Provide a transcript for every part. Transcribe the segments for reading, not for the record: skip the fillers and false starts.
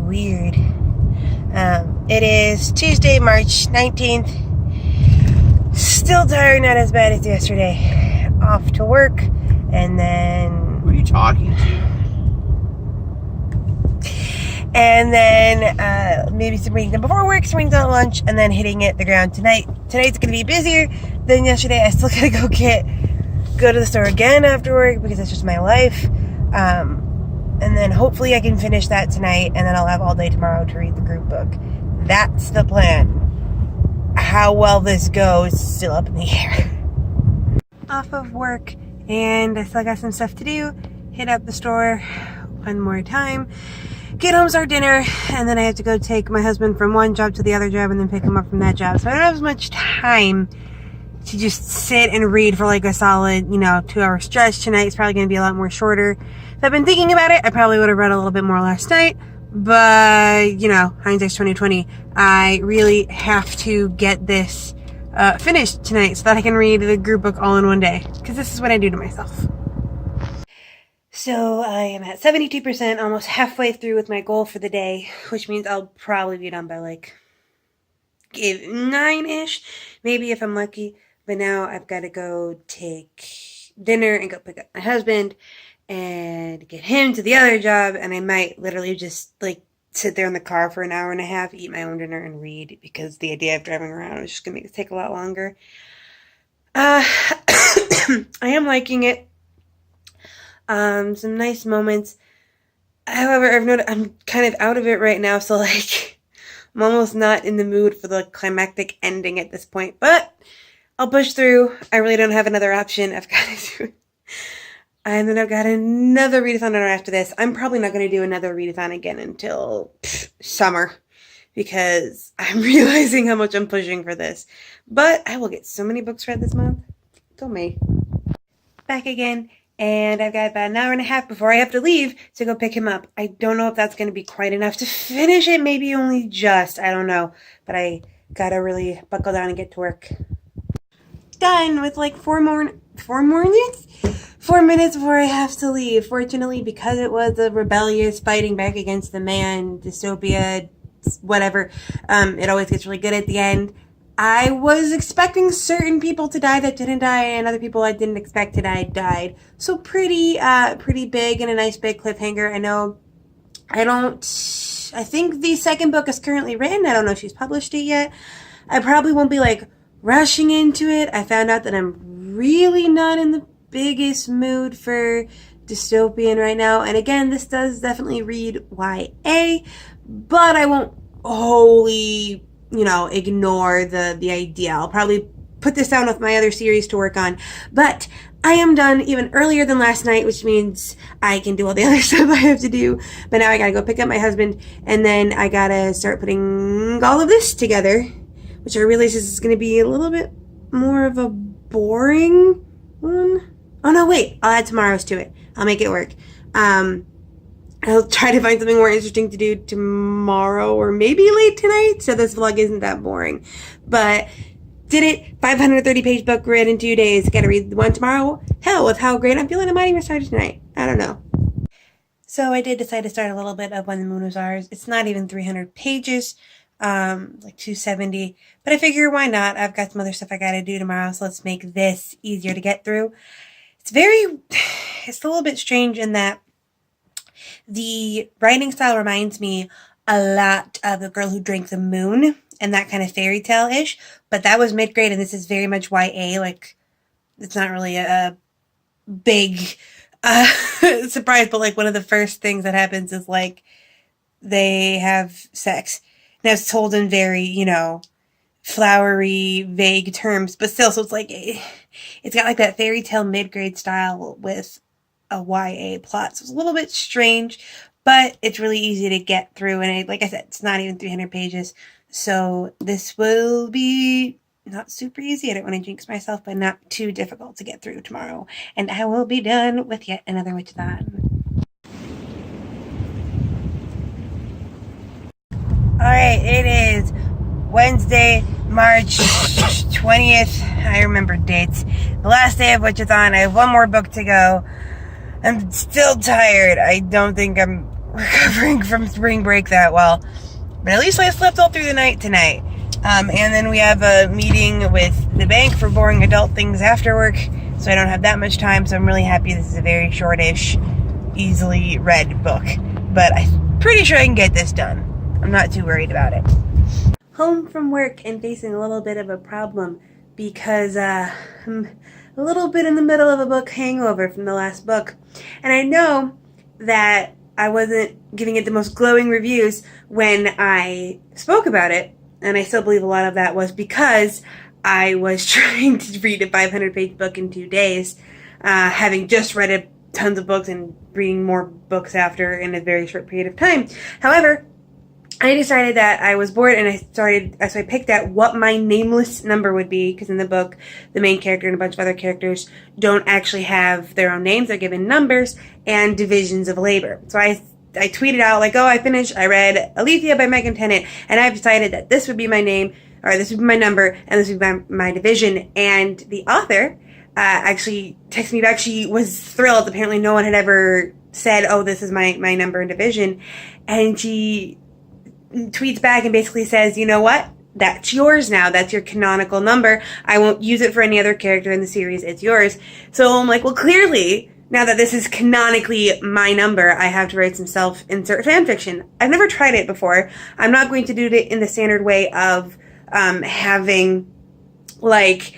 weird. It is Tuesday, March 19th. Still tired, not as bad as yesterday. Off to work, and then... Who are you talking to? And then maybe some reading done before work, some reading done at lunch, and then hitting it the ground tonight. Tonight's going to be busier than yesterday. I still got to go to the store again after work because that's just my life. And then hopefully I can finish that tonight, and then I'll have all day tomorrow to read the group book. That's the plan. How well this goes is still up in the air. Off of work, and I still got some stuff to do. Hit up the store one more time. Get home, start dinner, and then I have to go take my husband from one job to the other job and then pick him up from that job. So I don't have as much time to just sit and read for like a solid, 2-hour stretch. Tonight's probably going to be a lot more shorter. If I've been thinking about it, I probably would have read a little bit more last night. But, hindsight's 20/20. I really have to get this finished tonight so that I can read the group book all in one day. Because this is what I do to myself. So I am at 72%, almost halfway through with my goal for the day, which means I'll probably be done by like 9-ish, maybe if I'm lucky. But now I've got to go take dinner and go pick up my husband and get him to the other job. And I might literally just like sit there in the car for an hour and a half, eat my own dinner and read, because the idea of driving around is just going to make it take a lot longer. I am liking it. Some nice moments. However, I've noticed I'm kind of out of it right now, so like I'm almost not in the mood for the climactic ending at this point. But I'll push through. I really don't have another option. I've got to do it. And then I've got another readathon after this. I'm probably not going to do another readathon again until summer, because I'm realizing how much I'm pushing for this. But I will get so many books read this month. Go me. Back again. And I've got about an hour and a half before I have to leave to go pick him up. I don't know if that's going to be quite enough to finish it. Maybe only just. I don't know. But I got to really buckle down and get to work. Done with like 4 minutes before I have to leave. Fortunately, because it was a rebellious fighting back against the man, dystopia, whatever, it always gets really good at the end. I was expecting certain people to die that didn't die, and other people I didn't expect to die died. So pretty big and a nice big cliffhanger. I think the second book is currently written. I don't know if she's published it yet. I probably won't be like rushing into it. I found out that I'm really not in the biggest mood for dystopian right now. And again, this does definitely read YA, but I won't wholly ignore the idea. I'll probably put this down with my other series to work on. But I am done even earlier than last night, which means I can do all the other stuff I have to do. But now I gotta go pick up my husband, and then I gotta start putting all of this together, which I realize is gonna be a little bit more of a boring one. Oh no, wait, I'll add tomorrow's to it. I'll make it work. I'll try to find something more interesting to do tomorrow or maybe late tonight, so this vlog isn't that boring. But did it. 530-page book read in 2 days. Gotta read the one tomorrow. Hell, with how great I'm feeling, I might even start it tonight. I don't know. So I did decide to start a little bit of When the Moon Was Ours. It's not even 300 pages, like 270. But I figure, why not? I've got some other stuff I gotta do tomorrow, so let's make this easier to get through. It's a little bit strange in that the writing style reminds me a lot of The Girl Who Drank the Moon and that kind of fairy tale-ish, but that was mid-grade and this is very much YA. Like, it's not really a big surprise, but like one of the first things that happens is like they have sex. Now it's told in very, flowery, vague terms, but still, so it's like, it's got like that fairy tale mid-grade style with a YA plot. So it's a little bit strange, but it's really easy to get through. And like I said, it's not even 300 pages. So this will be not super easy. I don't want to jinx myself, but not too difficult to get through tomorrow. And I will be done with yet another Witchathon. Alright, it is Wednesday, March 20th. I remember dates. The last day of Witchathon. I have one more book to go. I'm still tired. I don't think I'm recovering from spring break that well. But at least I slept all through the night tonight. And then we have a meeting with the bank for boring adult things after work, so I don't have that much time, so I'm really happy this is a very shortish, easily read book. But I'm pretty sure I can get this done. I'm not too worried about it. Home from work and facing a little bit of a problem because I'm a little bit in the middle of a book hangover from the last book. And I know that I wasn't giving it the most glowing reviews when I spoke about it, and I still believe a lot of that was because I was trying to read a 500-page book in 2 days, having just read tons of books and reading more books after in a very short period of time. However, I decided that I was bored, and so I picked out what my nameless number would be, because in the book, the main character and a bunch of other characters don't actually have their own names. They're given numbers and divisions of labor. So I tweeted out, like, oh, I read Alethea by Megan Tennant, and I've decided that this would be my name, or this would be my number, and this would be my division. And the author actually texted me back. She was thrilled. Apparently no one had ever said, oh, this is my number and division. And she tweets back and basically says, you know what? That's yours now. That's your canonical number. I won't use it for any other character in the series. It's yours. So I'm like, well, clearly, now that this is canonically my number, I have to write some self-insert fanfiction. I've never tried it before. I'm not going to do it in the standard way of having, like,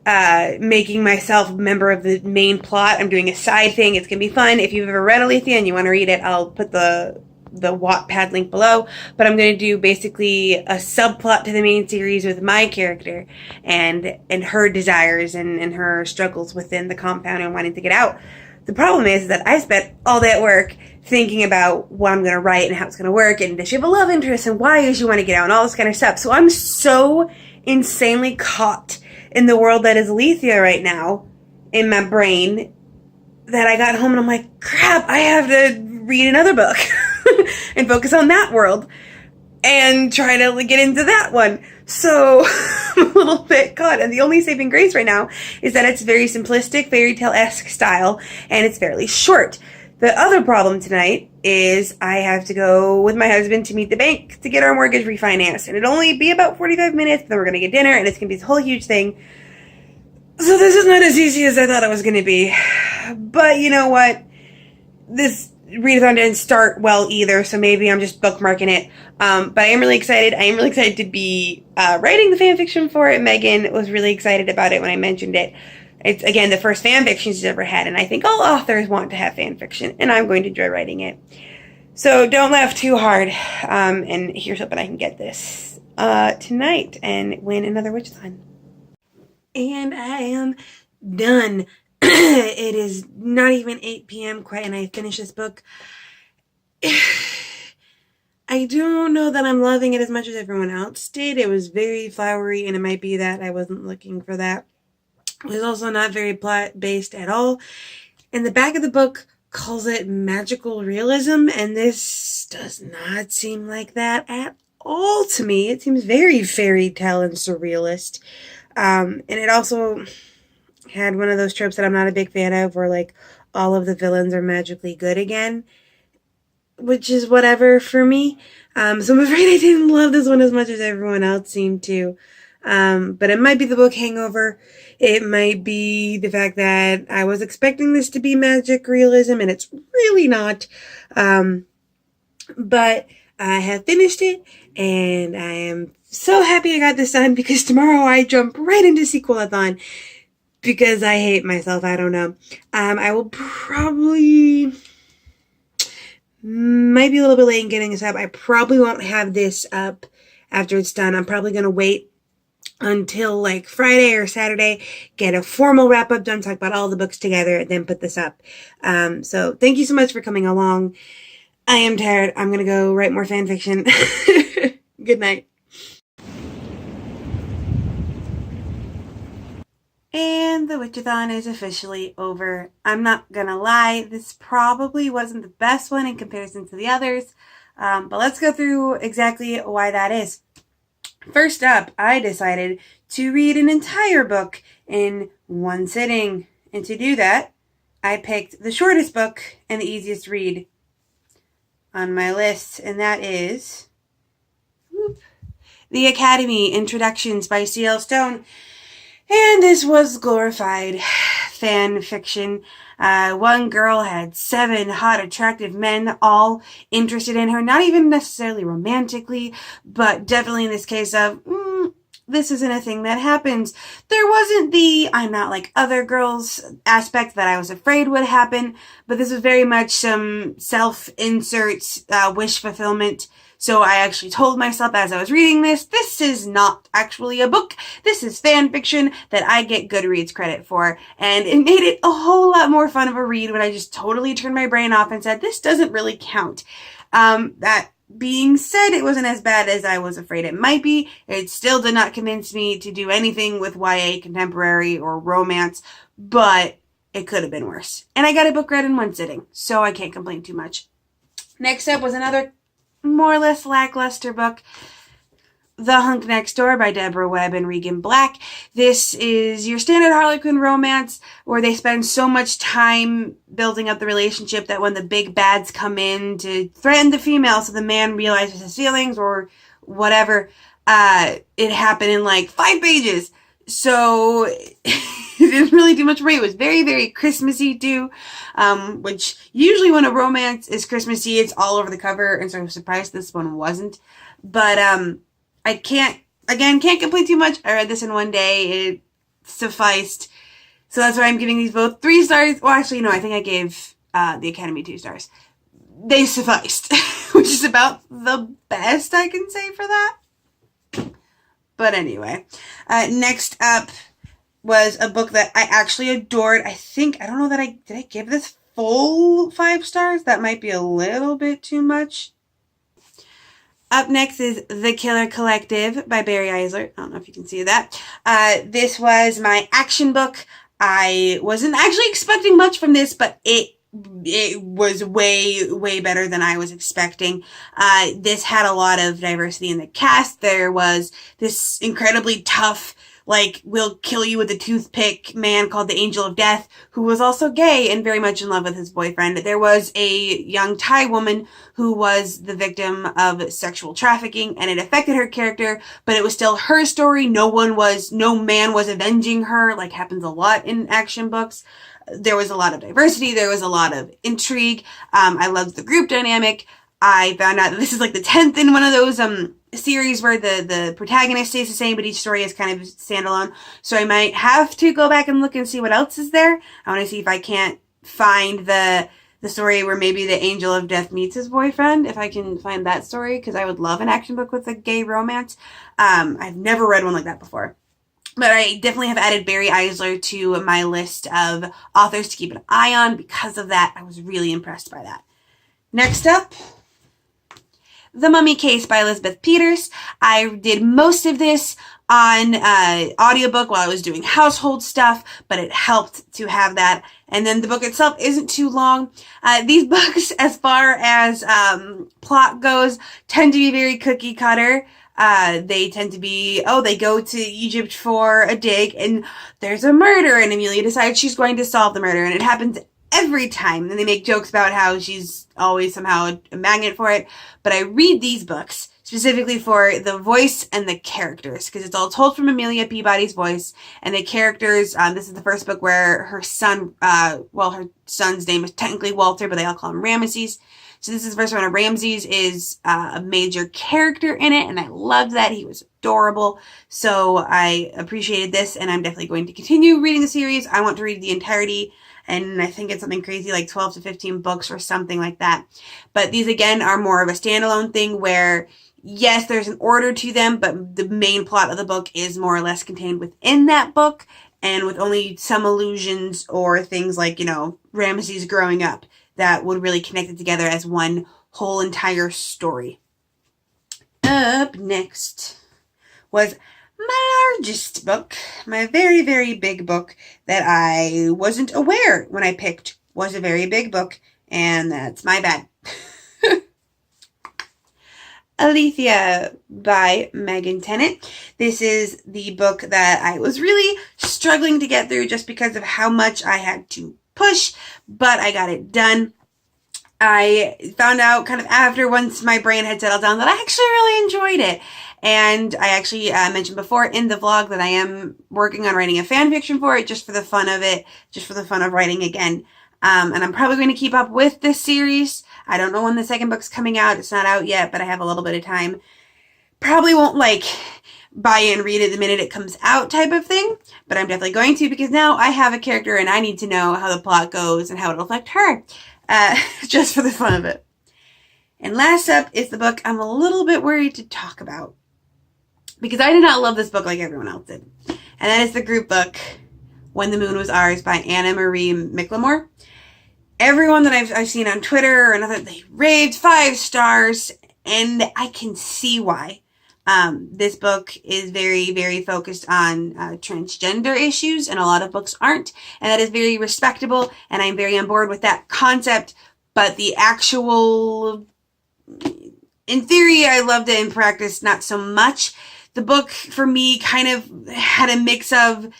making myself a member of the main plot. I'm doing a side thing. It's going to be fun. If you've ever read Alethea and you want to read it, I'll put the Wattpad link below, but I'm going to do basically a subplot to the main series with my character and her desires and her struggles within the compound and wanting to get out. The problem is that I spent all that work thinking about what I'm going to write and how it's going to work, and does she have a love interest, and why does she want to get out, and all this kind of stuff. So I'm so insanely caught in the world that is Alethea right now in my brain that I got home and I'm like, crap, I have to read another book and focus on that world and try to get into that one. So I'm a little bit caught, and the only saving grace right now is that it's very simplistic, fairy tale-esque style, and it's fairly short. The other problem tonight is I have to go with my husband to meet the bank to get our mortgage refinanced, and it'll only be about 45 minutes, then we're going to get dinner, and it's going to be this whole huge thing. So this is not as easy as I thought it was going to be. But you know what? This readathon didn't start well either, so maybe I'm just bookmarking it. But I am really excited. I am really excited to be writing the fanfiction for it. Megan was really excited about it when I mentioned it. It's, again, the first fanfiction she's ever had, and I think all authors want to have fanfiction, and I'm going to enjoy writing it. So don't laugh too hard, and here's hoping I can get this tonight and win another Witchathon. And I am done. It is not even 8 p.m. quite, and I finished this book. I don't know that I'm loving it as much as everyone else did. It was very flowery, and it might be that I wasn't looking for that. It was also not very plot-based at all. And the back of the book calls it magical realism, and this does not seem like that at all to me. It seems very fairy tale and surrealist. And it also had one of those tropes that I'm not a big fan of, where like all of the villains are magically good again, which is whatever for me. So I'm afraid I didn't love this one as much as everyone else seemed to. But it might be the book hangover. It might be the fact that I was expecting this to be magic realism and it's really not. But I have finished it, and I am so happy I got this done, because tomorrow I jump right into Sequelathon because I hate myself. I don't know. I will probably, might be a little bit late in getting this up. I probably won't have this up after it's done. I'm probably going to wait until like Friday or Saturday, get a formal wrap up done, talk about all the books together, then put this up. So thank you so much for coming along. I am tired. I'm going to go write more fan fiction. Good night. And the Witchathon is officially over. I'm not gonna lie, this probably wasn't the best one in comparison to the others, but let's go through exactly why that is. First up, I decided to read an entire book in one sitting, and to do that, I picked the shortest book and the easiest read. on my list, and that is The Academy, Introductions by C.L. Stone. And this was glorified fan fiction. One girl had 7 hot, attractive men, all interested in her, not even necessarily romantically, but definitely in this case of, this isn't a thing that happens. There wasn't the I'm not like other girls aspect that I was afraid would happen, but this was very much some self-insert wish fulfillment. So I actually told myself as I was reading this is not actually a book. This is fan fiction that I get Goodreads credit for. And it made it a whole lot more fun of a read when I just totally turned my brain off and said, this doesn't really count. That being said, it wasn't as bad as I was afraid it might be. It still did not convince me to do anything with YA, contemporary, or romance, but it could have been worse. And I got a book read in one sitting, so I can't complain too much. Next up was another more or less lackluster book, The Hunk Next Door by Deborah Webb and Regan Black. This is your standard Harlequin romance where they spend so much time building up the relationship that when the big bads come in to threaten the female so the man realizes his feelings or whatever, it happened in like 5 pages. So it didn't really do much for me. It was very, very Christmassy too, which usually when a romance is Christmassy, it's all over the cover, and so I'm surprised this one wasn't. But I can't complain too much. I read this in one day. It sufficed. So that's why I'm giving these both 3 stars. Well, actually, no, I think I gave The Academy 2 stars. They sufficed, which is about the best I can say for that. But anyway, next up was a book that I actually adored. I don't know that did I give this full 5 stars? That might be a little bit too much. Up next is The Killer Collective by Barry Eisler. I don't know if you can see that. This was my action book. I wasn't actually expecting much from this, but it was way, way better than I was expecting. This had a lot of diversity in the cast. There was this incredibly tough, like, will kill you with a toothpick man called the Angel of Death, who was also gay and very much in love with his boyfriend. There was a young Thai woman who was the victim of sexual trafficking, and it affected her character, but it was still her story. No man was avenging her, like happens a lot in action books. There was a lot of diversity. There was a lot of intrigue. I loved the group dynamic. I found out that this is like the 10th in one of those series where the protagonist stays the same, but each story is kind of standalone. So I might have to go back and look and see what else is there. I want to see if I can't find the story where maybe the Angel of Death meets his boyfriend, if I can find that story, because I would love an action book with a gay romance. I've never read one like that before. But I definitely have added Barry Eisler to my list of authors to keep an eye on. Because of that, I was really impressed by that. Next up, The Mummy Case by Elizabeth Peters. I did most of this on audiobook while I was doing household stuff, but it helped to have that. And then the book itself isn't too long. These books, as far as plot goes, tend to be very cookie cutter. They tend to be, they go to Egypt for a dig and there's a murder and Amelia decides she's going to solve the murder, and it happens every time. And they make jokes about how she's always somehow a magnet for it. But I read these books specifically for the voice and the characters, because it's all told from Amelia Peabody's voice, and the characters, this is the first book where her son, her son's name is technically Walter, but they all call him Ramesses. So this is the first one. Ramses is a major character in it, and I loved that. He was adorable. So I appreciated this, and I'm definitely going to continue reading the series. I want to read the entirety, and I think it's something crazy like 12 to 15 books or something like that. But these, again, are more of a standalone thing where, yes, there's an order to them, but the main plot of the book is more or less contained within that book, and with only some allusions or things like, Ramesses growing up that would really connect it together as one whole entire story. Up next was my largest book, my very, very big book that I wasn't aware when I picked was a very big book, and that's my bad. Alethea by Megan Tennant. This is the book that I was really struggling to get through just because of how much I had to push, but I got it done. I found out kind of after, once my brain had settled down, that I actually really enjoyed it. And I actually mentioned before in the vlog that I am working on writing a fan fiction for it, just for the fun of it, just for the fun of writing again. And I'm probably going to keep up with this series. I don't know when the second book's coming out. It's not out yet, but I have a little bit of time. Probably won't like buy and read it the minute it comes out type of thing, but I'm definitely going to, because now I have a character and I need to know how the plot goes and how it'll affect her, just for the fun of it. And last up is the book I'm a little bit worried to talk about, because I did not love this book like everyone else did. And that is the group book, When the Moon Was Ours by Anna Marie McLemore. Everyone that I've seen on Twitter and other, they raved 5 stars, and I can see why. This book is very, very focused on transgender issues, and a lot of books aren't, and that is very respectable, and I'm very on board with that concept, but the actual, in theory, I loved it, in practice, not so much. The book, for me, kind of had a mix of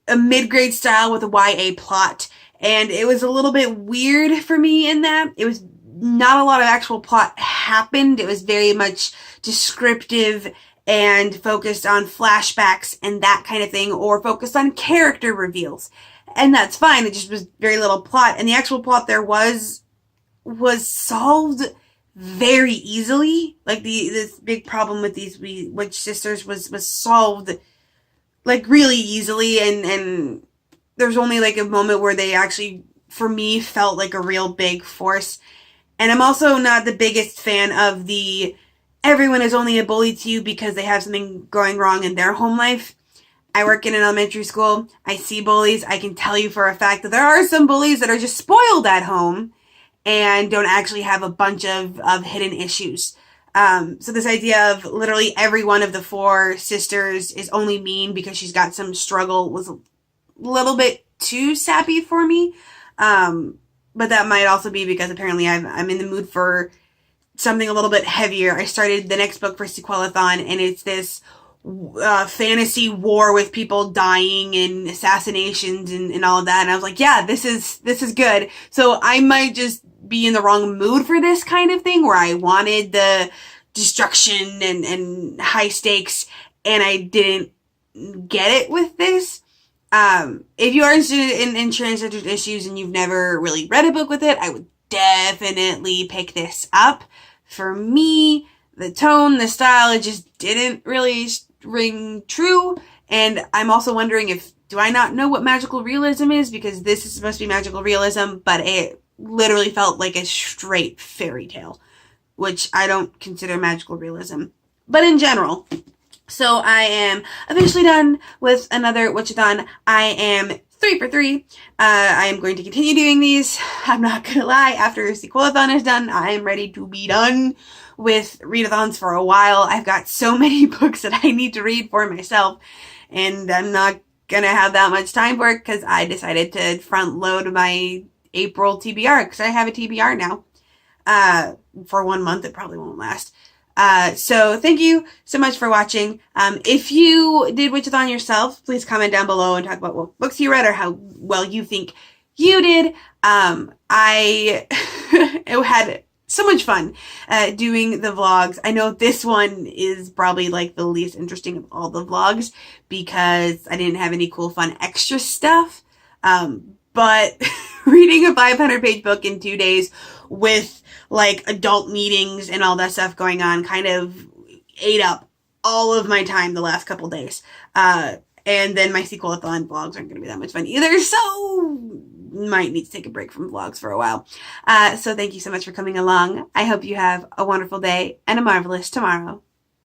a mid-grade style with a YA plot, and it was a little bit weird for me in that it was not a lot of actual plot happened. It was very much descriptive and focused on flashbacks and that kind of thing, or focused on character reveals. And that's fine. It just was very little plot. And the actual plot there was solved very easily. Like this big problem with these witch sisters was solved like really easily, and there's only like a moment where they actually, for me, felt like a real big force. And I'm also not the biggest fan of the everyone is only a bully to you because they have something going wrong in their home life. I work in an elementary school. I see bullies. I can tell you for a fact that there are some bullies that are just spoiled at home and don't actually have a bunch of hidden issues. So this idea of literally every one of the 4 sisters is only mean because she's got some struggle was a little bit too sappy for me. But that might also be because apparently I'm in the mood for something a little bit heavier. I started the next book for Sequelathon, and it's this fantasy war with people dying and assassinations and all of that. And I was like, yeah, this is good. So I might just be in the wrong mood for this kind of thing, where I wanted the destruction and high stakes, and I didn't get it with this. If you are interested in transgender issues and you've never really read a book with it, I would definitely pick this up. For me, the tone, the style, it just didn't really ring true. And I'm also wondering, do I not know what magical realism is? Because this is supposed to be magical realism, but it literally felt like a straight fairy tale, which I don't consider magical realism. But in general, so I am officially done with another Witchathon. I am 3 for 3. I am going to continue doing these. I'm not gonna lie, after Sequelathon is done, I am ready to be done with readathons for a while. I've got so many books that I need to read for myself, and I'm not gonna have that much time for it because I decided to front load my April TBR, because I have a TBR now. For 1 month, it probably won't last. So thank you so much for watching. If you did Witchathon yourself, please comment down below and talk about what books you read or how well you think you did. I had so much fun doing the vlogs. I know this one is probably like the least interesting of all the vlogs because I didn't have any cool, fun, extra stuff. But reading a 500-page book in 2 days with like adult meetings and all that stuff going on kind of ate up all of my time the last couple days. And then my Sequelathon vlogs aren't going to be that much fun either, so might need to take a break from vlogs for a while. So thank you so much for coming along. I hope you have a wonderful day and a marvelous tomorrow.